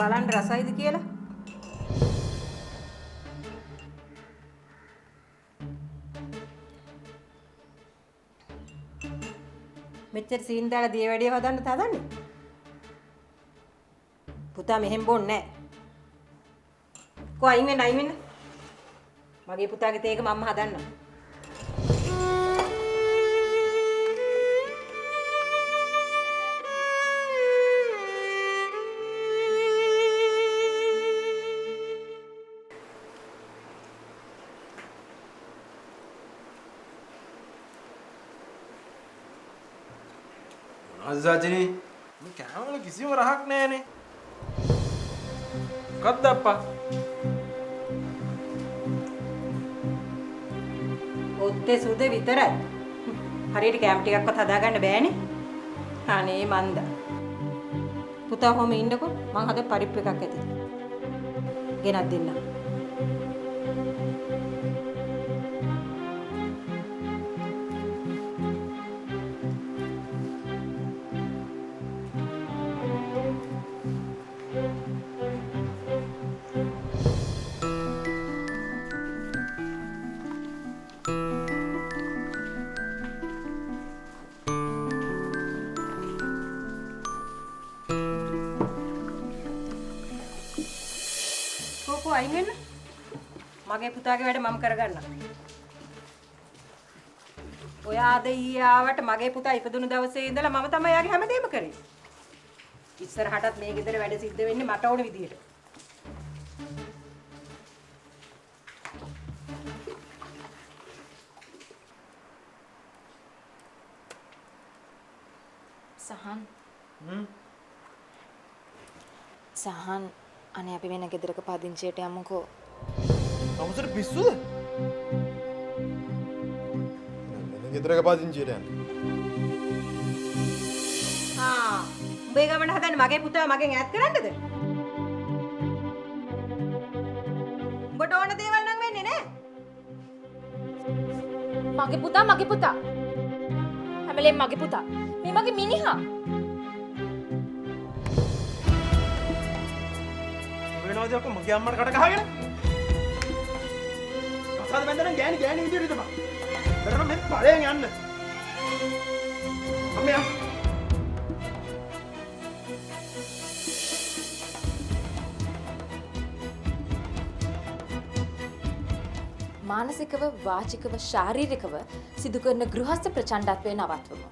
බලන්න රසයිද කියලා. මෙච්චර සීන් දාලා දිය වැඩිය හදන්න තදන්නේ. පුතා මෙහෙම බොන්නේ නැහැ. කො අයින් වෙන්න. මගේ පුතාගේ තේක මම්ම හදන්නම්. අසජිනි මේ කෑමවල කිසිම රහක් නැහැනේ. මොකද්ද අප්පා? ඔත්තේ සුදේ විතරයි. හරියට කැම් ටිකක්වත් හදාගන්න බෑනේ. අනේ මන්ද. පුතා කොහොම ඉන්නකො මං හද පරිප්පු එකක් ඇති. ගෙනත් දෙන්නම්. අයින් වෙන්න. මගේ පුතාගේ වැඩ මම කරගන්නම්. ඔයා අද ඊයේ ආවට මගේ පුතා ඉපදුණු දවසේ ඉඳලා මම තමයි යාගේ හැමදේම කරේ. ඉස්සරහටත් මේ ගෙදර වැඩ සිද්ධ වෙන්නේ මට ඕන විදියට. සහන් අනේ අපි වෙන ගෙදරක පදිංචියට යමුකෝ. අවුසර පිස්සුද? වෙන ගෙදරක පදිංචියට යන්න. උඹේ ගමන හදන්නේ මගේ පුතාව මගෙන් ඈත් කරන්නද? උඹට ඕන දේවල් නම් වෙන්නේ නෑ. මගේ පුතා. හැමලෙම මගේ පුතා. මේ මගේ මිනිහා. වෙනවද ඔක්කොම මගේ අම්මට කට ගහගෙන? කසාද බැඳලා ගෑණි විදියට තමයි. බරන මෙන් පළයෙන් යන්න. අම්මයා. මානසිකව වාචිකව ශාරීරිකව සිදු කරන ගෘහස්ත ප්‍රචණ්ඩත්වය නවත්වමු.